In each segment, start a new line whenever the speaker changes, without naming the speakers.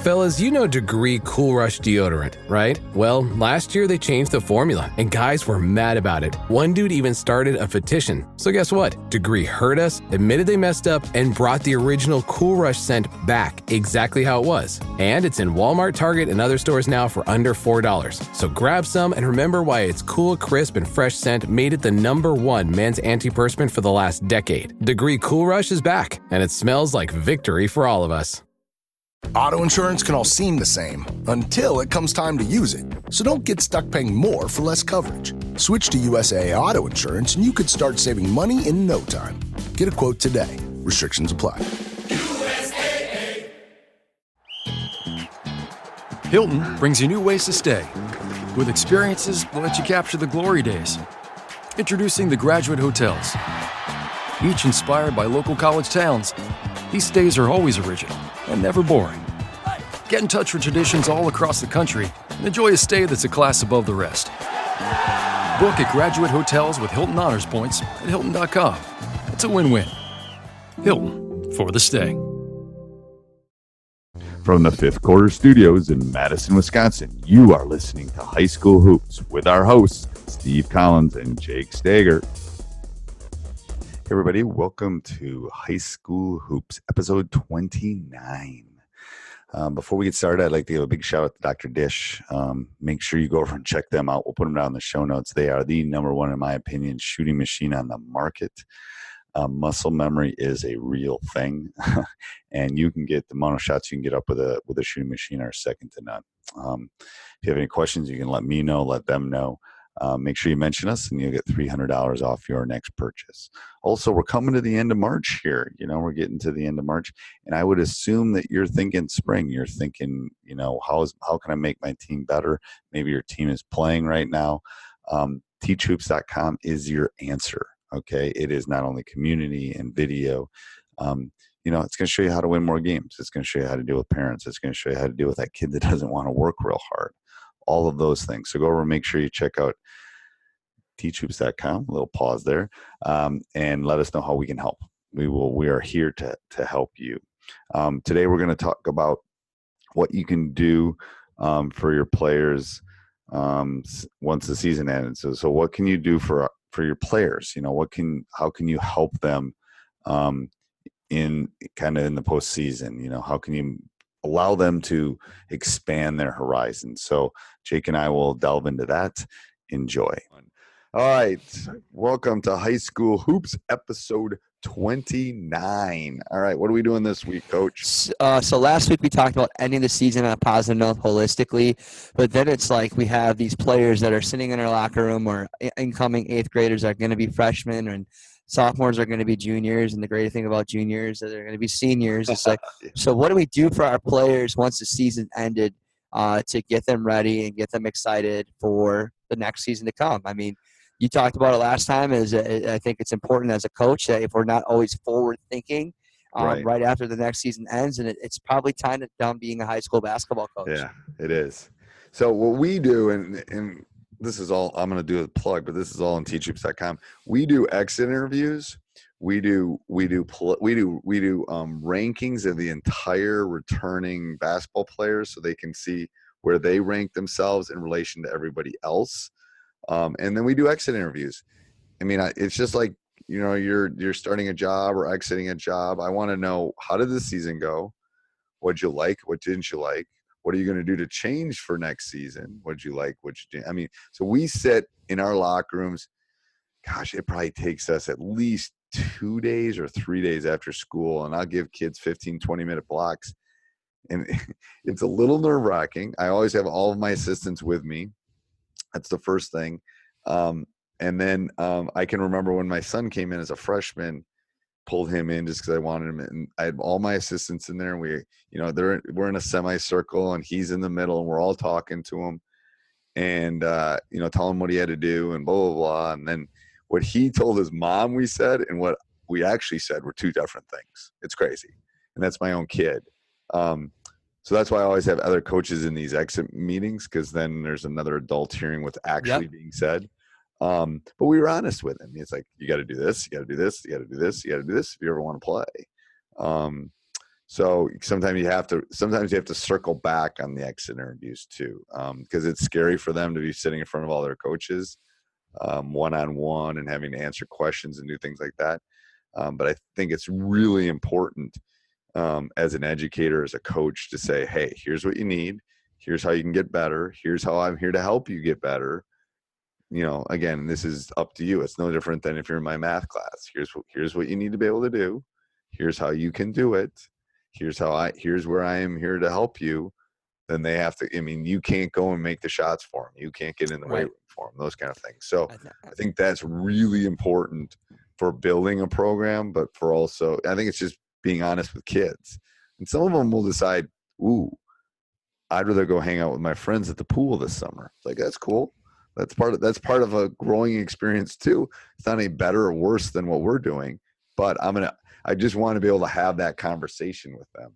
Fellas, you know Degree Cool Rush deodorant, right? Well, last year they changed the formula, and guys were mad about it. One dude even started a petition. So guess what? Degree heard us, admitted they messed up, and brought the original Cool Rush scent back exactly how it was. And it's in Walmart, Target, and other stores now for under $4. So grab some and remember why its cool, crisp, and fresh scent made it the #1 men's antiperspirant for the last decade. Degree Cool Rush is back, and it smells like victory for all of us.
Auto insurance can all seem the same until it comes time to use it. So don't get stuck paying more for less coverage. Switch to USAA Auto Insurance and you could start saving money in no time. Get a quote today. Restrictions apply.
USAA. Hilton brings you new ways to stay. With experiences that let you capture the glory days. Introducing the Graduate Hotels. Each inspired by local college towns, these stays are always original and never boring. Get in touch with traditions all across the country and enjoy a stay that's a class above the rest. Book at Graduate Hotels with Hilton Honors Points at Hilton.com. It's a win-win. Hilton, for the stay.
From the Fifth Quarter Studios in Madison, Wisconsin, you are listening to High School Hoops with our hosts, Steve Collins and Jake Steger. Hey everybody, welcome to High School Hoops, episode 29. Before we get started, I'd like to give a big shout out to Dr. Dish. Make sure you go over and check them out. We'll put them down in the show notes. They are the #1, in my opinion, shooting machine on the market. Muscle memory is a real thing, and you can get the amount of shots you can get up with a shooting machine are second to none. If you have any questions, you can let me know, let them know. Make sure you mention us and you'll get $300 off your next purchase. Also, we're coming to the end of March here. We're getting to the end of March, and I would assume that you're thinking spring. You're thinking, how can I make my team better? Maybe your team is playing right now. Teachhoops.com is your answer. Okay. It is not only community and video. It's going to show you how to win more games. It's going to show you how to deal with parents. It's going to show you how to deal with that kid that doesn't want to work real hard. All of those things. So go over and make sure you check out teachhoops.com, a little pause there, and let us know how we can help. We are here to help you. Today we're going to talk about what you can do for your players once the season ends. So what can you do for your players? How can you help them in the postseason? How can you allow them to expand their horizons? So Jake and I will delve into that. Enjoy. All right. Welcome to High School Hoops, episode 29. All right. What are we doing this week, Coach?
So last week we talked about ending the season on a positive note holistically, but then it's like we have these players that are sitting in our locker room, or incoming 8th graders are going to be freshmen, and sophomores are going to be juniors, and the great thing about juniors is they're going to be seniors. It's like, so what do we do for our players once the season ended to get them ready and get them excited for the next season to come? I mean, you talked about it last time. I think it's important as a coach that if we're not always forward thinking right after the next season ends, and it's probably time to done being a high school basketball coach.
Yeah, it is. So what we do, and this is all I'm going to do a plug, but this is all on teachhoops.com. We do exit interviews. We do rankings of the entire returning basketball players, so they can see where they rank themselves in relation to everybody else. And then we do exit interviews. I mean, it's just like, you're starting a job or exiting a job. I want to know, how did the season go? What'd you like? What didn't you like? What are you going to do to change for next season? What'd you like? What you didn't? I mean, so we sit in our locker rooms. Gosh, it probably takes us at least 2 days or 3 days after school, and I'll give kids 15, 20-minute blocks. And it's a little nerve-wracking. I always have all of my assistants with me. That's the first thing. And then I can remember when my son came in as a freshman, pulled him in just because I wanted him. And I had all my assistants in there. And we're in a semicircle, and he's in the middle, and we're all talking to him and, telling him what he had to do and blah, blah, blah. And then what he told his mom we said and what we actually said were two different things. It's crazy. And that's my own kid. So that's why I always have other coaches in these exit meetings, because then there's another adult hearing what's actually being said. But we were honest with him. It's like, you got to do this, you got to do this, you got to do this, you got to do this if you ever want to play. So sometimes you have to circle back on the exit interviews too, because it's scary for them to be sitting in front of all their coaches, one-on-one, and having to answer questions and do things like that. But I think it's really important as an educator, as a coach, to say, hey, here's what you need. Here's how you can get better. Here's how I'm here to help you get better. Again, this is up to you. It's no different than if you're in my math class. Here's what you need to be able to do. Here's how you can do it. Here's where I am here to help you. Then they have to, you can't go and make the shots for them. You can't get in the weight room for them, those kind of things. So I think that's really important for building a program, but for also, I think it's just being honest with kids. And some of them will decide, ooh, I'd rather go hang out with my friends at the pool this summer. It's like, that's cool. That's part of a growing experience too. It's not any better or worse than what we're doing, but I just want to be able to have that conversation with them,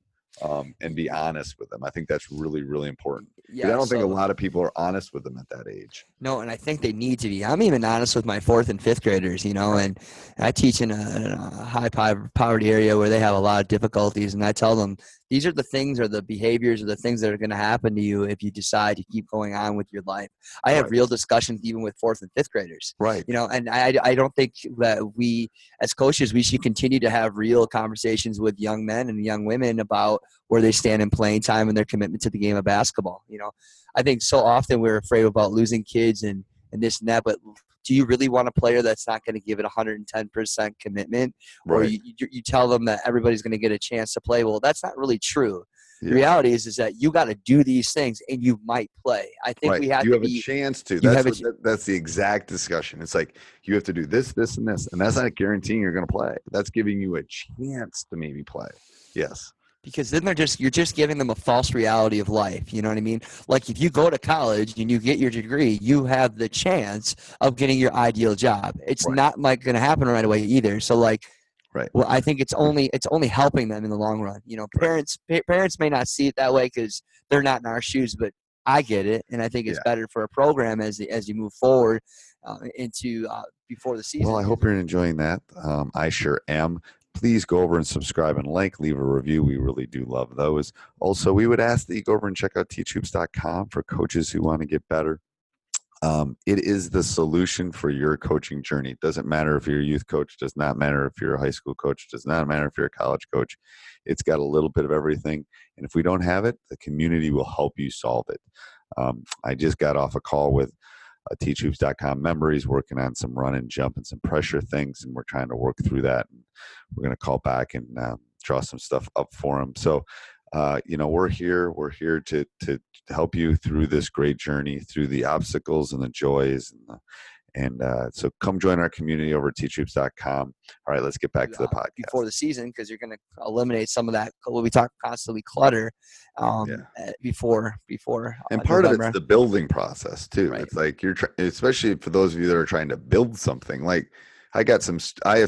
and be honest with them. I think that's really, really important. Yeah, I don't think a lot of people are honest with them at that age.
No, and I think they need to be. I'm even honest with my 4th and 5th graders, and I teach in a high poverty area where they have a lot of difficulties, and I tell them, these are the things or the behaviors or the things that are going to happen to you if you decide to keep going on with your life. I have real discussions even with 4th and 5th graders.
Right.
And I don't think that we as coaches, we should continue to have real conversations with young men and young women about where they stand in playing time and their commitment to the game of basketball. I think so often we're afraid about losing kids and this and that, but do you really want a player that's not going to give it 110% commitment? Right. Or you tell them that everybody's going to get a chance to play? Well, that's not really true. Yeah. The reality is that you got to do these things and you might play. I think we have
a chance to. That's the exact discussion. It's like you have to do this, this, and this. And that's not guaranteeing you're going to play. That's giving you a chance to maybe play. Yes.
Because then you're just giving them a false reality of life. You know what I mean? Like if you go to college and you get your degree, you have the chance of getting your ideal job. It's not like going to happen right away either. So well, I think it's only helping them in the long run. Parents may not see it that way because they're not in our shoes, but I get it, and I think it's better for a program as you move forward into before the season.
Well, I hope you're enjoying that. I sure am. Please go over and subscribe and leave a review. We really do love those. Also, we would ask that you go over and check out teachhoops.com for coaches who want to get better. It is the solution for your coaching journey. It doesn't matter if you're a youth coach, does not matter if you're a high school coach, does not matter if you're a college coach. It's got a little bit of everything. And if we don't have it, the community will help you solve it. I just got off a call with a teachhoops.com member. He's working on some run and jump and some pressure things, and we're trying to work through that. And we're going to call back and draw some stuff up for him. So, we're here to help you through this great journey, through the obstacles and the joys. So come join our community over at teachhoops.com. All right, let's get back to the podcast.
Before the season, because you're going to eliminate some of that, what we talk constantly, clutter before.
And part of it's the building process too. Right. It's like especially for those of you that are trying to build something. Like I have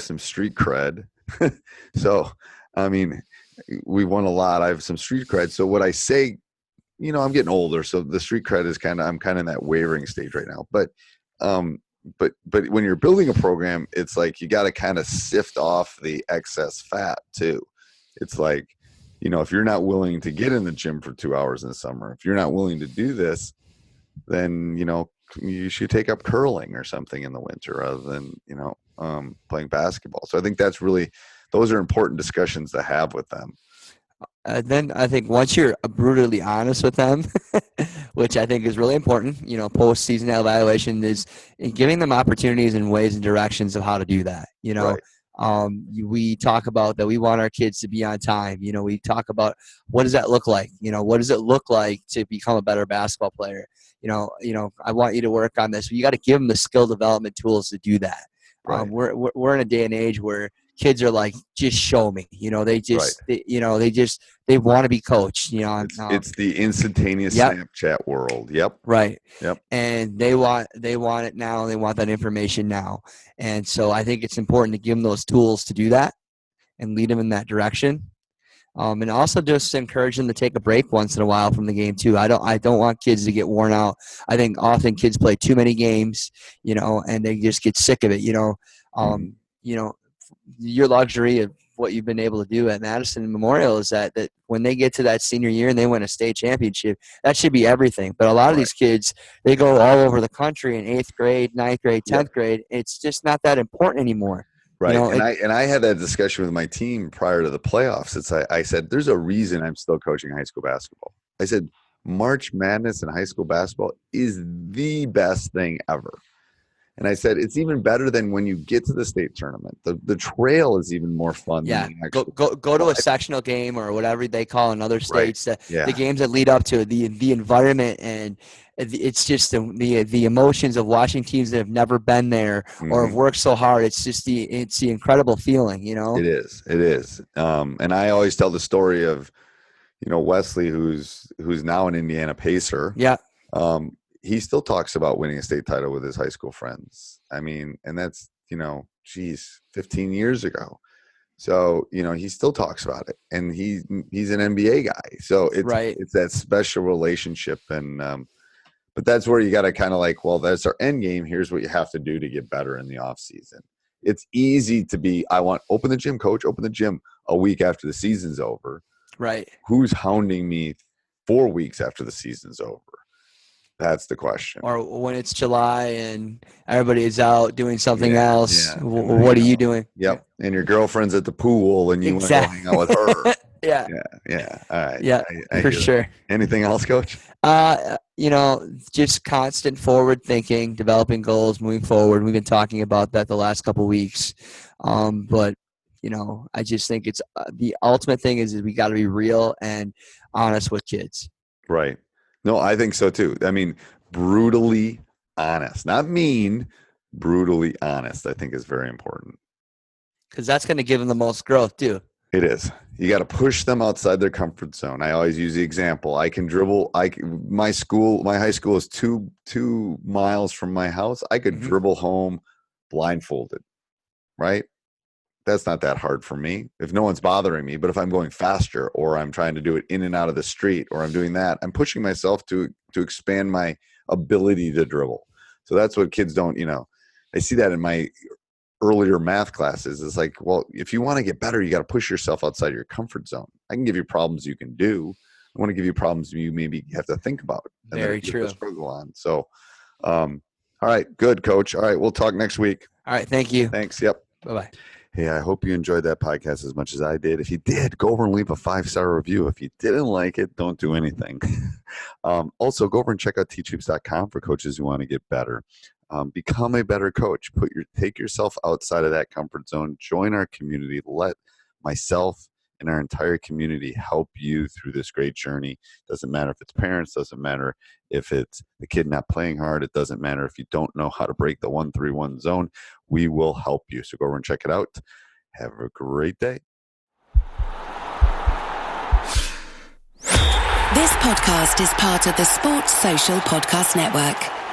some street cred. So, we won a lot. I have some street cred. So what I say, I'm getting older. So the street cred is I'm kind of in that wavering stage right now. But when you're building a program, it's like you got to kind of sift off the excess fat too. It's like, if you're not willing to get in the gym for 2 hours in the summer, if you're not willing to do this, then, you should take up curling or something in the winter rather than, playing basketball. So I think those are important discussions to have with them.
Then I think once you're brutally honest with them, which I think is really important, post-season evaluation is giving them opportunities and ways and directions of how to do that. We talk about that we want our kids to be on time. We talk about what does that look like? What does it look like to become a better basketball player? I want you to work on this. You got to give them the skill development tools to do that. Right. We're in a day and age where kids are like, just show me. They want to be coached.
It's the instantaneous Snapchat world. Yep.
Right.
Yep.
And they want it now. They want that information now. And so I think it's important to give them those tools to do that and lead them in that direction. And also just encourage them to take a break once in a while from the game too. I don't want kids to get worn out. I think often kids play too many games, and they just get sick of it. Your luxury of what you've been able to do at Madison Memorial is that when they get to that senior year and they win a state championship, that should be everything. But a lot of these kids, they go all over the country in 8th grade, 9th grade, 10th grade. It's just not that important anymore.
Right.
You know,
and I had that discussion with my team prior to the playoffs. I said, there's a reason I'm still coaching high school basketball. I said, March Madness in high school basketball is the best thing ever. And I said, it's even better than when you get to the state tournament. The trail is even more fun.
Yeah,
than the
go to a sectional game or whatever they call in other states.
Right.
The games that lead up to it, the environment, and it's just the emotions of watching teams that have never been there or have worked so hard. It's just the incredible feeling, you know.
It is. And I always tell the story of, you know, Wesley, who's now an Indiana Pacer.
Yeah.
He still talks about winning a state title with his high school friends. I mean, and that's, 15 years ago. So, he still talks about it, and he's an NBA guy. So it's that special relationship. And, but that's where you got to kind of like, well, that's our end game. Here's what you have to do to get better in the off season. It's easy to be, open the gym, coach, open the gym a week after the season's over.
Right.
Who's hounding me 4 weeks after the season's over? That's the question.
Or when it's July and everybody is out doing something else.
Yeah.
What are you doing?
Yep. And your girlfri's at the pool and you want to go hang out with her.
Yeah.
Yeah. All right.
Yeah, for sure.
Anything else, Coach?
Just constant forward thinking, developing goals, moving forward. We've been talking about that the last couple of weeks. But I just think it's the ultimate thing is we got to be real and honest with kids.
Right. No, I think so too. I mean, brutally honest, not mean, brutally honest, I think is very important.
Because that's going to give them the most growth too.
It is. You got to push them outside their comfort zone. I always use the example. I can dribble. My high school is two miles from my house. I could dribble home blindfolded, right? That's not that hard for me if no one's bothering me. But if I'm going faster or I'm trying to do it in and out of the street or I'm doing that, I'm pushing myself to expand my ability to dribble. So that's what kids don't, I see that in my earlier math classes. It's like, well, if you want to get better, you got to push yourself outside your comfort zone. I can give you problems you can do. I want to give you problems you maybe have to think about. And
very true.
Struggle on. So, all right, good, Coach. All right, we'll talk next week.
All right, thank you.
Thanks. Yep.
Bye-bye.
Hey, I hope you enjoyed that podcast as much as I did. If you did, go over and leave a 5-star review. If you didn't like it, don't do anything. Also, go over and check out teachhoops.com for coaches who want to get better. Become a better coach. Take yourself outside of that comfort zone. Join our community. Let myself and our entire community help you through this great journey. Doesn't matter if it's parents. Doesn't matter if it's the kid not playing hard. It doesn't matter if you don't know how to break the 1-3-1 zone. We will help you. So go over and check it out. Have a great day.
This podcast is part of the Sports Social Podcast Network.